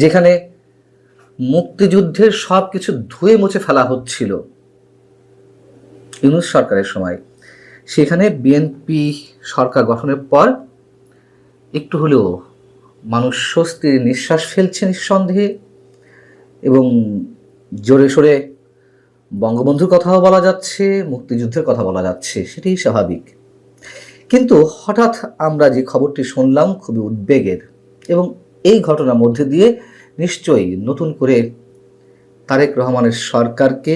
যেখানে মুক্তিযুদ্ধের সব কিছু ধুয়ে মুছে ফেলা হচ্ছিল ইউনূস সরকারের সময়, সেখানে বিএনপি সরকার গঠনের পর একটু হলেও মানুষ স্বস্তির নিঃশ্বাস ফেলছে নিঃসন্দেহে, এবং জোরে সোরে বঙ্গবন্ধুর কথাও বলা যাচ্ছে, মুক্তিযুদ্ধের কথা বলা যাচ্ছে, সেটাই স্বাভাবিক। কিন্তু হঠাৎ আমরা যে খবরটি শুনলাম খুবই উদ্বেগের, এবং এই ঘটনার মধ্যে দিয়ে নিশ্চয়ই নতুন করে তারেক রহমানের সরকারকে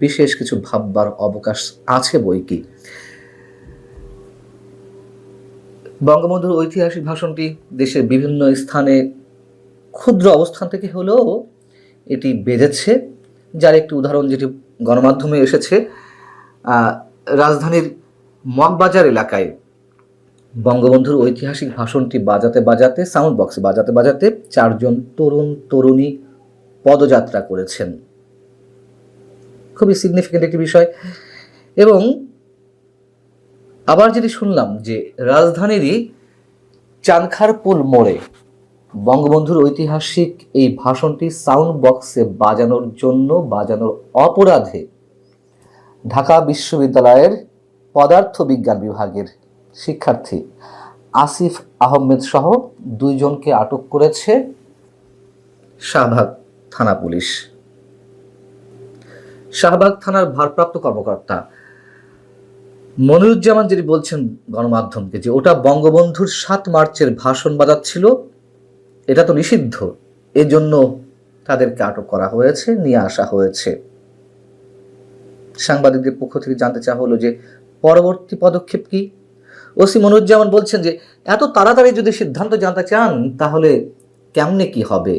বিশেষ কিছু ভাববার অবকাশ আছে বইকি। বঙ্গবন্ধুর ঐতিহাসিক ভাষণটি দেশের বিভিন্ন স্থানে ক্ষুদ্র অবস্থান থেকে হলেও এটি বেজেছে, যার একটি উদাহরণ যেটি গণমাধ্যমে এসেছে, রাজধানীর মগবাজার এলাকায় বঙ্গবন্ধুর ঐতিহাসিক ভাষণটি বাজাতে বাজাতে, সাউন্ড বক্সে বাজাতে বাজাতে 4 জন তরুণ তরুণী পদযাত্রা করেছেন। খুবই সিগনিফিক্যান্ট একটি বিষয়। এবং আবার যেটি শুনলাম যে রাজধানীরই চানখারপুল মোড়ে বঙ্গবন্ধুর ঐতিহাসিক এই ভাষণটি সাউন্ড বক্সে বাজানোর অপরাধে ঢাকা বিশ্ববিদ্যালয়ের পদার্থ বিজ্ঞান বিভাগের শিক্ষার্থী আসিফ আহমেদ সহ 2 জনকে আটক করেছে শাহবাগ থানা পুলিশ। শাহবাগ থানার ভারপ্রাপ্ত কর্মকর্তা মনিরুজ্জামান যেটি বলছেন গণমাধ্যমকে যে ওটা বঙ্গবন্ধুর 7 মার্চের ভাষণ বাজাচ্ছিল, এটা তো নিষিদ্ধ, এজন্য তাদেরকে আটক করা হয়েছে, নিয়ে আসা হয়েছে। সাংবাদিকদের পক্ষ থেকে জানতে চাওয়া হলো যে পরবর্তী পদক্ষেপ কি। ওসি মনিরুজ্জামান বলছেন যে এত তাড়াতাড়ি যদি সিদ্ধান্ত জানতে চান তাহলে কেমনে কি হবে,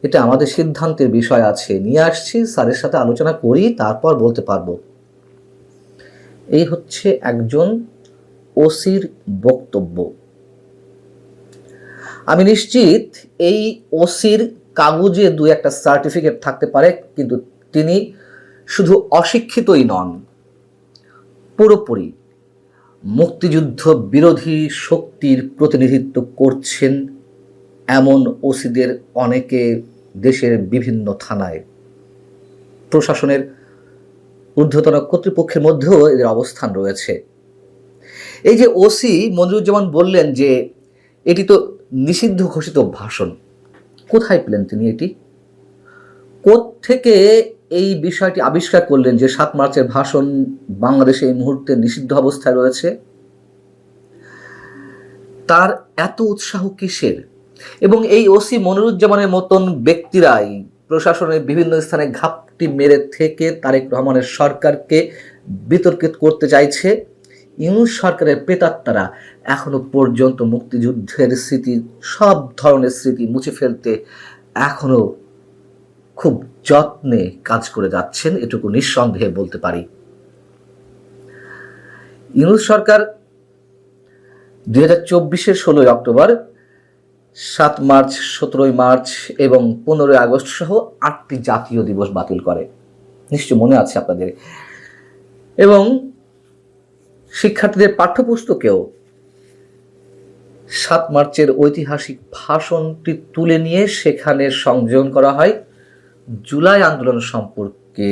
এটা আমাদের সিদ্ধান্তের বিষয় আছে, নিয়ে আসছি, স্যারের সাথে আলোচনা করি, তারপর বলতে পারবো। এই হচ্ছে একজন ওসির বক্তব্য। আমি নিশ্চিত এই ওসির কাগজে 2-1টা সার্টিফিকেট থাকতে পারে, কিন্তু তিনি শুধু অশিক্ষিতই নন, পুরোপুরি মুক্তিযুদ্ধ বিরোধী শক্তির প্রতিনিধিত্ব করছেন এমন ওসিদের অনেকে দেশের বিভিন্ন থানায়, প্রশাসনের ঊর্ধ্বতন কর্তৃপক্ষের মধ্যেও এদের অবস্থান রয়েছে। এই যে ওসি মনিরুজ্জামান বললেন যে এটি তো নিষিদ্ধ ঘোষিত ভাষণ, কোথায় পেলেন তিনি এটি? কোত্থেকে এই বিষয়টি আবিষ্কার করলেন যে 7 মার্চের ভাষণ বাংলাদেশে এই মুহূর্তে নিষিদ্ধ অবস্থায় রয়েছে? তার এত উৎসাহ কিসের? এবং এই ওসি মনিরুজ্জামানের মতন ব্যক্তিরাই প্রশাসনের বিভিন্ন স্থানে ঘাপটি মেরে থেকে তারেক রহমানের সরকারকে বিতর্কিত করতে চাইছে। ইউনূস সরকারের প্রেতাত্মারা এখনো পর্যন্ত মুক্তিযুদ্ধের স্মৃতি, সব ধরনের স্মৃতি মুছে ফেলতে এখনো খুব যত্নে কাজ করে যাচ্ছেন, এটুকু নিঃসন্দেহে বলতে পারি। ইউনূস সরকার 2024-এর 16 অক্টোবর, 7 মার্চ, 17 মার্চ এবং 15 আগস্ট সহ 8টি জাতীয় দিবস বাতিল করে, নিশ্চয় মনে আছে আপনাদের। এবং শিক্ষার্থীদের পাঠ্যপুস্তকেও 7 মার্চের ঐতিহাসিক ভাষণটি তুলে নিয়ে সেখানে সংযোজন করা হয় জুলাই আন্দোলন সম্পর্কে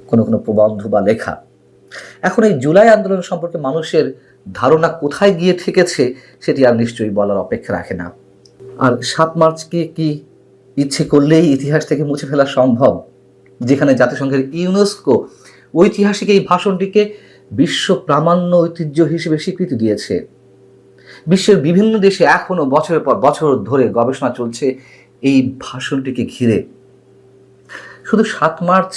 কোনো কোনো প্রবন্ধ বা লেখা। এখন এই জুলাই আন্দোলন সম্পর্কে মানুষের ধারণা কোথায় গিয়ে ঠেকেছে সেটি আর নিশ্চয়ই বলার অপেক্ষা রাখে না। আর 7 মার্চকে কি ইচ্ছে করলেই ইতিহাস থেকে মুছে ফেলা সম্ভব, যেখানে জাতিসংঘের ইউনেস্কো ঐতিহাসিক এই ভাষণটিকে বিশ্ব প্রামাণ্য ঐতিহ্য হিসেবে স্বীকৃতি দিয়েছে। বিশ্বের বিভিন্ন দেশে এখনো বছরের পর বছর ধরে গবেষণা চলছে এই ভাষণটিকে ঘিরে। শুধু 7 মার্চ,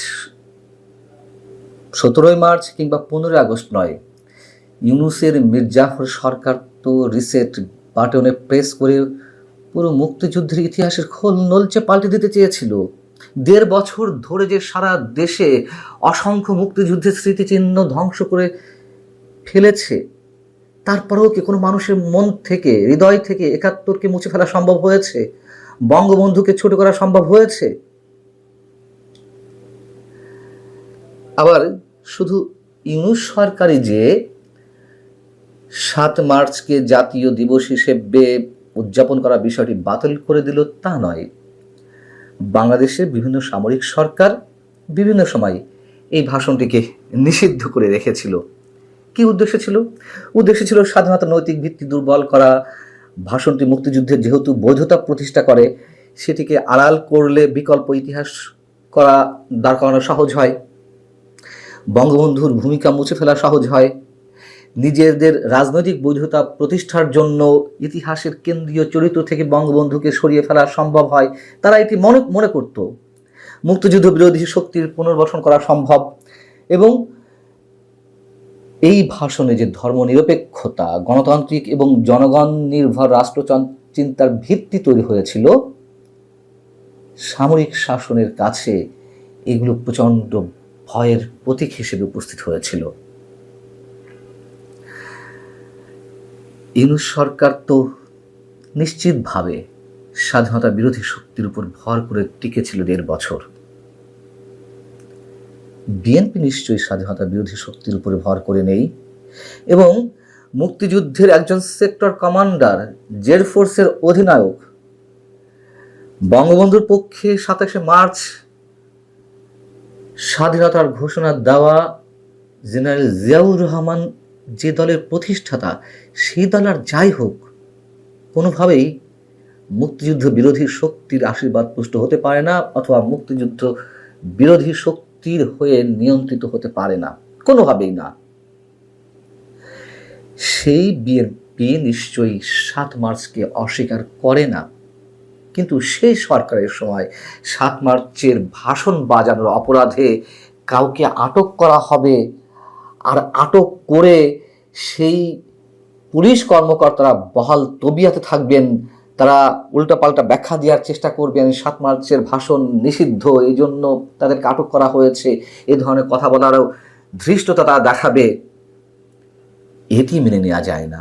17 মার্চ কিংবা 15 আগস্ট নয়, ইউনূসের মির্জাফর সরকার তো রিসেট বাটনে প্রেস করে পুরো মুক্তিযুদ্ধের ইতিহাসের খোল নলচে পাল্টে দিতে চেয়েছিল। 1.5 বছর ধরে যে সারা দেশে অসংখ্য মুক্তিযুদ্ধের স্মৃতিচিহ্ন ধ্বংস করে ফেলেছে, তারপরেও কি কোনো মানুষের মন থেকে, হৃদয় থেকে 71কে মুছে ফেলা সম্ভব হয়েছে? বঙ্গবন্ধুকে ছোট করা সম্ভব হয়েছে? আবার শুধু ইউনূস সরকারই যে 7 মার্চকে জাতীয় দিবস হিসেবে উদযাপন করা বিষয়টি বাতিল করে দিল তা নয়। বাংলাদেশের বিভিন্ন সামরিক সরকার বিভিন্ন সময় এই ভাষণটিকে নিষিদ্ধ করে রেখেছিল। কি উদ্দেশ্য ছিল? উদ্দেশ্য ছিল স্বাধীনতার নৈতিক ভিত্তি দুর্বল করা। ভাষণটি মুক্তিযুদ্ধের যেহেতু বৈধতা প্রতিষ্ঠা করে, সেটিকে আড়াল করলে বিকল্প ইতিহাস দাঁড় করানো সহজ হয়, বঙ্গবন্ধুর ভূমিকা মুছে ফেলা সহজ হয়, নিজেদের রাজনৈতিক বৈধতা প্রতিষ্ঠার জন্য ইতিহাসের কেন্দ্রীয় চরিত্র থেকে বঙ্গবন্ধুকে সরিয়ে ফেলা সম্ভব হয়। তারা এটি মনে করত মুক্তিযুদ্ধ বিরোধী শক্তির পুনর্বাসন করা সম্ভব। এবং এই ভাষণে যে ধর্মনিরপেক্ষতা, গণতান্ত্রিক এবং জনগণ নির্ভর রাষ্ট্র চিন্তার ভিত্তি তৈরি হয়েছিল, সামরিক শাসনের কাছে এগুলো প্রচণ্ড ভয়ের প্রতীক হিসেবে উপস্থিত হয়েছিল। ইউনূস সরকার তো নিশ্চিতভাবে স্বাধীনতা বিরোধী শক্তির উপর ভর করে টিকেছিল 1.5 বছর। বিএনপি নিশ্চয়ই স্বাধীনতা বিরোধী শক্তির উপরে ভর করে নেই, এবং মুক্তিযুদ্ধের একজন সেক্টর কমান্ডার, জেড ফোর্সের অধিনায়ক, বঙ্গবন্ধুর পক্ষে 27 মার্চ স্বাধীনতার ঘোষণা দেওয়া জেনারেল জিয়াউর রহমান যে দলের প্রতিষ্ঠাতা, সেই দল আর যাই হোক, কোনোভাবেই মুক্তিযুদ্ধ বিরোধী শক্তির আশীর্বাদ পুষ্ট হতে পারে না, অথবা মুক্তিযুদ্ধ বিরোধী শক্তির হয়ে নিয়ন্ত্রিত হতে পারে না, কোনোভাবেই না। সেই বিএনপি নিশ্চয়ই 7 মার্চকে অস্বীকার করে না, কিন্তু সেই সরকারের সময় 7 মার্চের ভাষণ বাজানোর অপরাধে কাউকে আটক করা হবে, আর আটক করে সেই পুলিশ কর্মকর্তারা বহাল তবিয়াতে থাকবেন, তারা উল্টাপাল্টা ব্যাখ্যা দেওয়ার চেষ্টা করবেন, 7 মার্চের ভাষণ নিষিদ্ধ, এই জন্য তাদেরকে আটক করা হয়েছে, এ ধরনের কথা বলারও ধৃষ্টতা তারা দেখাবে। এটি মেনে নেওয়া যায় না।